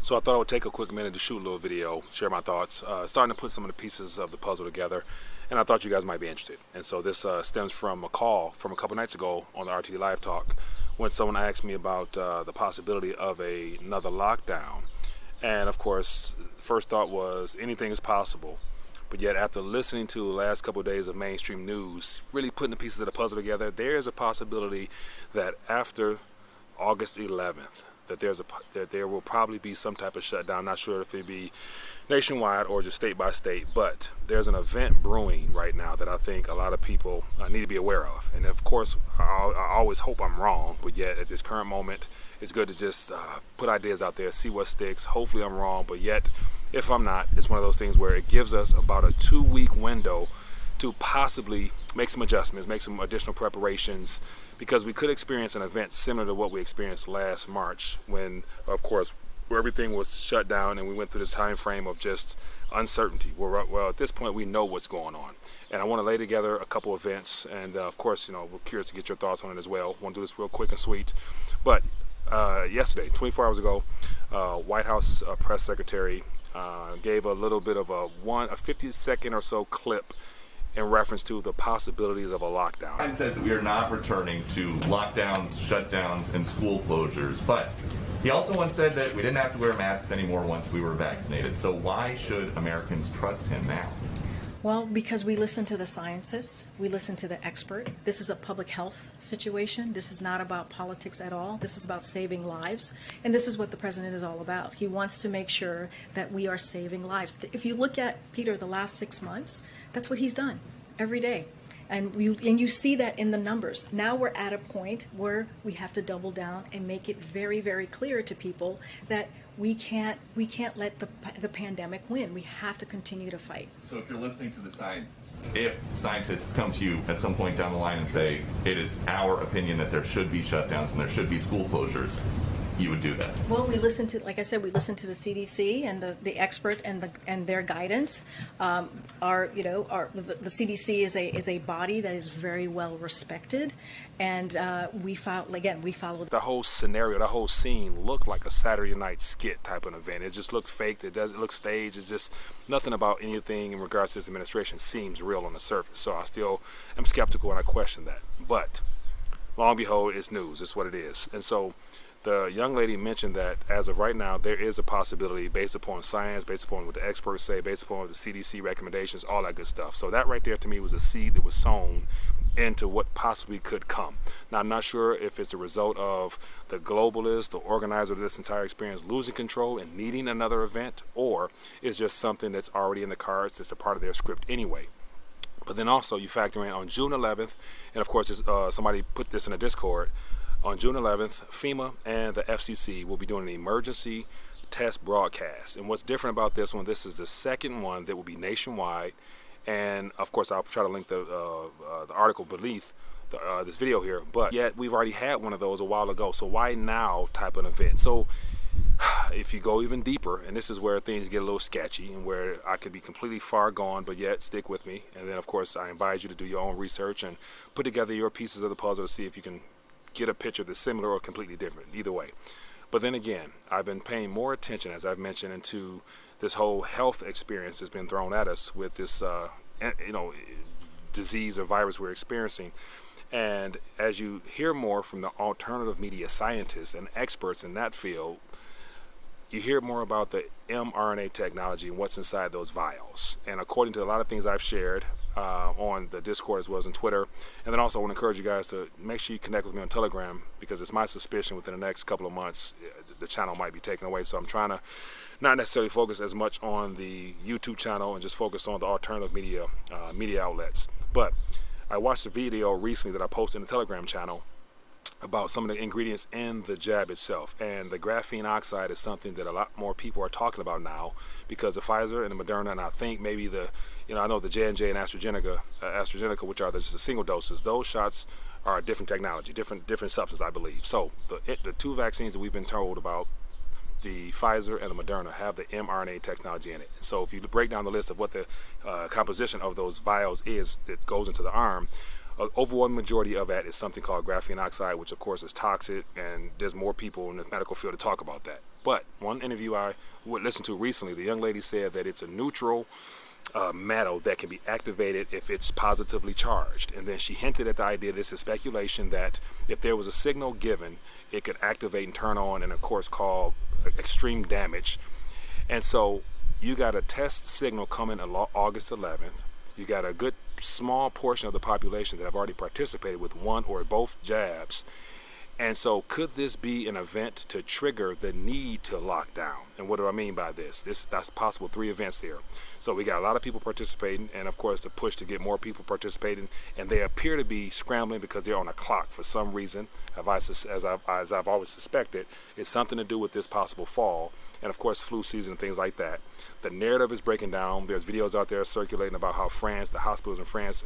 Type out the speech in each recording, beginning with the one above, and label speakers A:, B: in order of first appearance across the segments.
A: So I thought I would take a quick minute to shoot a little video, share my thoughts, starting to put some of the pieces of the puzzle together, and I thought you guys might be interested. And so this stems from a call from a couple nights ago on the RTD Live Talk when someone asked me about the possibility of another lockdown. And of course, first thought was anything is possible. But yet after listening to the last couple of days of mainstream news, really putting the pieces of the puzzle together, there is a possibility that after August 11th, that there will probably be some type of shutdown. Not sure if it be nationwide or just state by state, but there's an event brewing right now that I think a lot of people need to be aware of. And of course, I always hope I'm wrong, but yet at this current moment, it's good to just put ideas out there, see what sticks. Hopefully I'm wrong, but yet if I'm not, it's one of those things where it gives us about a 2-week window to possibly make some adjustments, make some additional preparations, because we could experience an event similar to what we experienced last March when, of course, where everything was shut down and we went through this time frame of just uncertainty. Well, at this point, we know what's going on. And I want to lay together a couple events, and of course, we're curious to get your thoughts on it as well. Want to do this real quick and sweet. But yesterday, 24 hours ago, White House press secretary gave a little bit of a 50-second or so clip in reference to the possibilities of a lockdown.
B: Biden says that we are not returning to lockdowns, shutdowns, and school closures, but he also once said that we didn't have to wear masks anymore once we were vaccinated. So why should Americans trust him now?
C: Well, because we listen to the scientists, we listen to the expert. This is a public health situation. This is not about politics at all. This is about saving lives. And this is what the president is all about. He wants to make sure that we are saving lives. If you look at, Peter, the last 6 months, that's what he's done every day. And you see that in the numbers. Now we're at a point where we have to double down and make it very, very clear to people that we can't let the pandemic win. We have to continue to fight.
B: So if you're listening to the science, if scientists come to you at some point down the line and say it is our opinion that there should be shutdowns and there should be school closures, you would do that?
C: Well, we listen to, like I said, we listen to the CDC and the expert and their guidance. The CDC is a body that is very well respected, and we follow.
A: The whole scenario, the whole scene looked like a Saturday night skit type of event. It just looked faked. It look staged. It's just nothing about anything in regards to this administration seems real on the surface. So I still am skeptical and I question that. But long and behold, it's news. It's what it is, and so. The young lady mentioned that as of right now, there is a possibility based upon science, based upon what the experts say, based upon the CDC recommendations, all that good stuff. So that right there to me was a seed that was sown into what possibly could come. Now, I'm not sure if it's a result of the globalist, the organizer of this entire experience losing control and needing another event, or it's just something that's already in the cards. It's a part of their script anyway. But then also you factor in on June 11th, and of course somebody put this in a Discord, on June 11th, FEMA and the FCC will be doing an emergency test broadcast. And what's different about this one, this is the second one that will be nationwide. And of course, I'll try to link the article beneath this video here. But yet, we've already had one of those a while ago. So why now type of event? So if you go even deeper, and this is where things get a little sketchy and where I could be completely far gone, but yet stick with me. And then, of course, I advise you to do your own research and put together your pieces of the puzzle to see if you can get a picture that's similar or completely different, either way. But then again, I've been paying more attention, as I've mentioned, into this whole health experience that's been thrown at us with this, disease or virus we're experiencing. And as you hear more from the alternative media scientists and experts in that field, you hear more about the mRNA technology and what's inside those vials. And according to a lot of things I've shared on the Discord as well as on Twitter, and then also I want to encourage you guys to make sure you connect with me on Telegram, because it's my suspicion within the next couple of months the channel might be taken away. So I'm trying to not necessarily focus as much on the YouTube channel and just focus on the alternative media outlets. But I watched a video recently that I posted in the Telegram channel about some of the ingredients in the jab itself, and the graphene oxide is something that a lot more people are talking about now because the Pfizer and the Moderna, and I think maybe I know the J&J and AstraZeneca, which are the single doses, those shots are a different technology, different substance, I believe. So the two vaccines that we've been told about, the Pfizer and the Moderna, have the mRNA technology in it. So if you break down the list of what the composition of those vials is that goes into the arm, overwhelming majority of that is something called graphene oxide, which of course is toxic, and there's more people in the medical field to talk about that. But one interview I listened to recently, the young lady said that it's a neutral metal that can be activated if it's positively charged. And then she hinted at the idea, this is speculation, that if there was a signal given, it could activate and turn on and of course cause extreme damage. And so you got a test signal coming August 11th. You got a good small portion of the population that have already participated with one or both jabs. And so could this be an event to trigger the need to lock down? And what do I mean by this? That's possible 3 events here. So we got a lot of people participating, and of course the push to get more people participating, and they appear to be scrambling because they're on a clock for some reason. As I've always suspected, it's something to do with this possible fall, and of course flu season and things like that. The narrative is breaking down. There's videos out there circulating about how the hospitals in France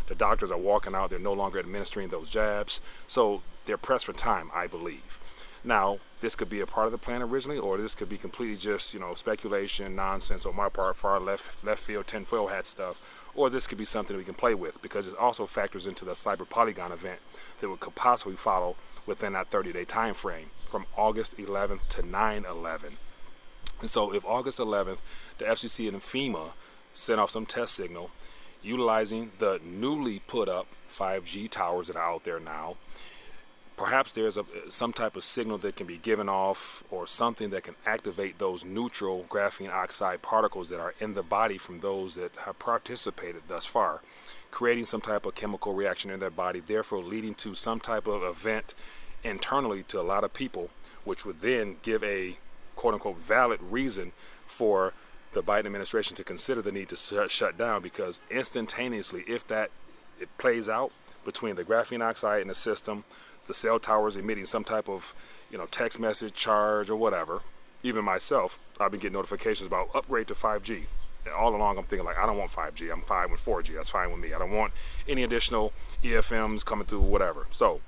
A: the doctors are walking out, they're no longer administering those jabs. So they're pressed for time, I believe. Now, this could be a part of the plan originally, or this could be completely just, speculation, nonsense on my part, far left field, tinfoil hat stuff, or this could be something we can play with, because it also factors into the Cyber Polygon event that could possibly follow within that 30-day time frame from August 11th to 9/11. And so if August 11th, the FCC and FEMA sent off some test signal utilizing the newly put up 5G towers that are out there now, perhaps there's some type of signal that can be given off, or something that can activate those neutral graphene oxide particles that are in the body from those that have participated thus far, creating some type of chemical reaction in their body, therefore leading to some type of event internally to a lot of people, which would then give a quote-unquote valid reason for the Biden administration to consider the need to shut down, because instantaneously, if it plays out between the graphene oxide in the system, the cell towers emitting some type of text message charge or whatever. Even myself, I've been getting notifications about upgrade to 5G. And all along I'm thinking, like, I don't want 5G, I'm fine with 4G, that's fine with me. I don't want any additional EFMs coming through, whatever. So,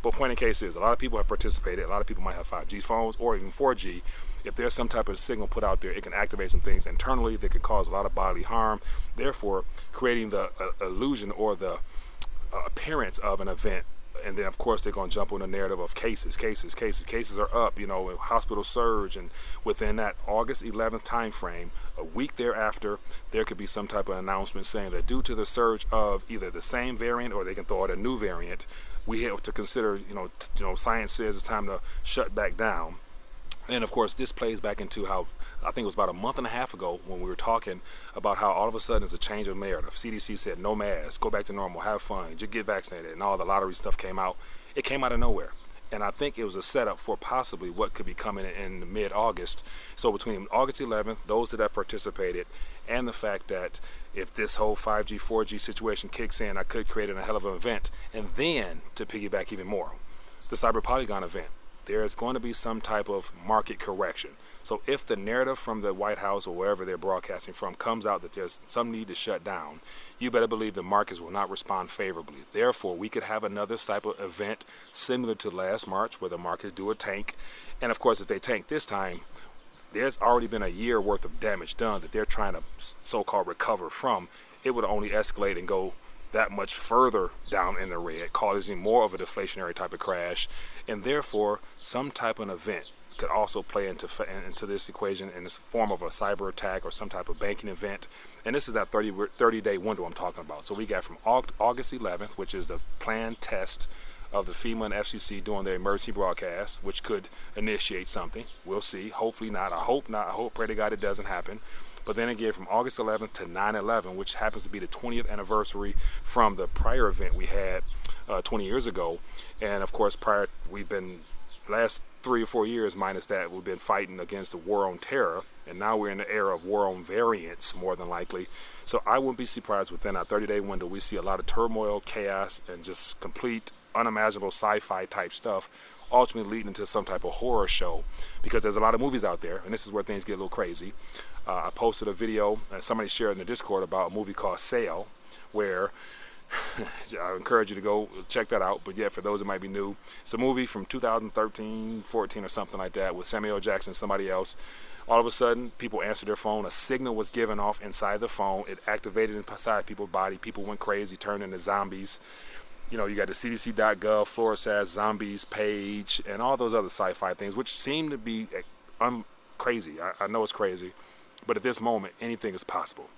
A: but point in case is, a lot of people have participated, a lot of people might have 5G phones or even 4G. If there's some type of signal put out there, it can activate some things internally that can cause a lot of bodily harm, therefore creating the illusion or the appearance of an event. And then of course they're going to jump on the narrative of cases are up, hospital surge, and within that August 11th time frame, a week thereafter, there could be some type of announcement saying that due to the surge of either the same variant, or they can throw out a new variant, we have to consider, science says it's time to shut back down. And of course, this plays back into how, I think it was about a month and a half ago when we were talking about how all of a sudden there's a change of narrative. CDC said no masks, go back to normal, have fun, just get vaccinated, and all the lottery stuff came out. It came out of nowhere. And I think it was a setup for possibly what could be coming in mid-August. So between August 11th, those that have participated, and the fact that if this whole 5G, 4G situation kicks in, I could create a hell of an event. And then, to piggyback even more, the Cyber Polygon event. There's going to be some type of market correction. So if the narrative from the White House or wherever they're broadcasting from comes out that there's some need to shut down, you better believe the markets will not respond favorably. Therefore, we could have another type of event similar to last March where the markets do a tank. And of course, if they tank this time, there's already been a year worth of damage done that they're trying to so-called recover from. It would only escalate and go that much further down in the red, causing more of a deflationary type of crash, and therefore some type of event could also play into this equation in this form of a cyber attack or some type of banking event. And this is that 30-day window I'm talking about. So we got from August 11th, which is the planned test of the FEMA and FCC doing their emergency broadcast, which could initiate something. We'll see. Hopefully not. I hope not. I hope, pray to God, it doesn't happen. But then again, from August 11th to 9/11, which happens to be the 20th anniversary from the prior event we had 20 years ago. And of course, we've been, last 3 or 4 years minus that, we've been fighting against the war on terror. And now we're in the era of war on variants, more than likely. So I wouldn't be surprised within our 30-day window, we see a lot of turmoil, chaos, and just complete unimaginable sci-fi type stuff, ultimately leading to some type of horror show, because there's a lot of movies out there, and this is where things get a little crazy. I posted a video that somebody shared in the Discord about a movie called Sail, where I encourage you to go check that out. But yeah, for those that might be new, it's a movie from 2013, 14 or something like that, with Samuel L. Jackson and somebody else. All of a sudden, people answered their phone. A signal was given off inside the phone. It activated inside people's body. People went crazy, turned into zombies. You got the CDC.gov Foresight zombies page and all those other sci-fi things, which seem to be crazy. I know it's crazy, but at this moment, anything is possible.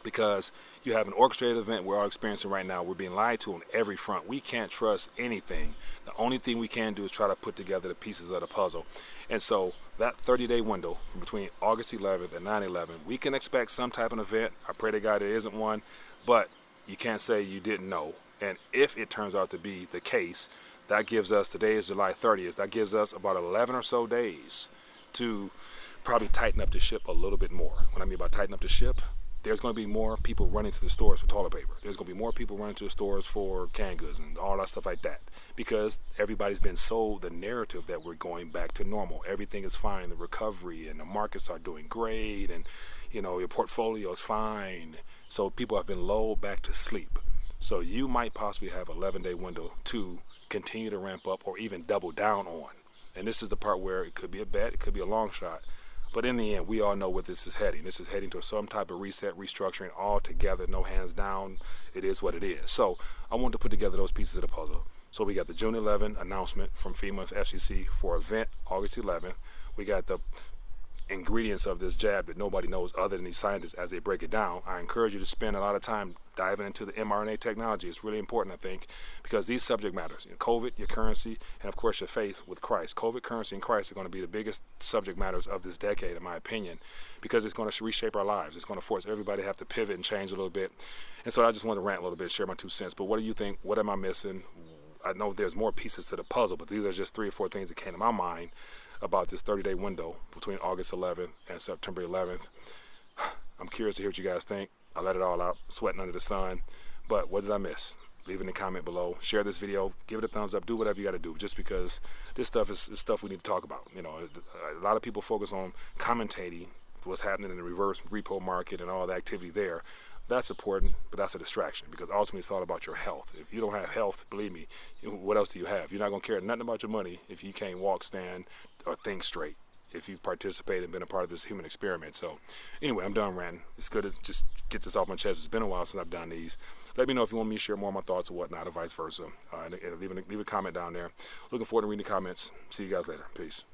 A: Because you have an orchestrated event we're all experiencing right now. We're being lied to on every front. We can't trust anything. The only thing we can do is try to put together the pieces of the puzzle. And so that 30-day window from between August 11th and 9/11, we can expect some type of event. I pray to God there isn't one, but you can't say you didn't know. And if it turns out to be the case, that gives us, today is July 30th, that gives us about 11 or so days to probably tighten up the ship a little bit more. What I mean by tighten up the ship, there's going to be more people running to the stores for toilet paper. There's going to be more people running to the stores for canned goods and all that stuff like that, because everybody's been sold the narrative that we're going back to normal. Everything is fine, the recovery, and the markets are doing great, and your portfolio is fine. So people have been lulled back to sleep. So you might possibly have an 11-day window to continue to ramp up or even double down on. And this is the part where it could be a bet, it could be a long shot. But in the end, we all know where this is heading. This is heading to some type of reset, restructuring all together, no hands down. It is what it is. So I wanted to put together those pieces of the puzzle. So we got the June 11 announcement from FEMA FCC for event August 11th. We got the ingredients of this jab that nobody knows other than these scientists as they break it down. I encourage you to spend a lot of time diving into the mRNA technology. It's really important, I think, because these subject matters, COVID, your currency, and of course your faith with Christ. COVID, currency, and Christ are going to be the biggest subject matters of this decade, in my opinion, because it's going to reshape our lives. It's going to force everybody to have to pivot and change a little bit. And so I just want to rant a little bit, share my 2 cents. But what do you think? What am I missing? I know there's more pieces to the puzzle, but these are just 3 or 4 things that came to my mind about this 30-day window between August 11th and September 11th. I'm curious to hear what you guys think. I let it all out, sweating under the sun. But what did I miss? Leave it in the comment below. Share this video. Give it a thumbs up. Do whatever you got to do, just because this stuff is stuff we need to talk about. A lot of people focus on commentating what's happening in the reverse repo market and all the activity there. That's important, but that's a distraction, because ultimately it's all about your health. If you don't have health, believe me, what else do you have? You're not going to care nothing about your money if you can't walk, stand, or think straight, if you've participated and been a part of this human experiment. So anyway, I'm done ranting. It's good to just get this off my chest. It's been a while since I've done these. Let me know if you want me to share more of my thoughts or whatnot, or vice versa. And leave a comment down there. Looking forward to reading the comments. See you guys later. Peace.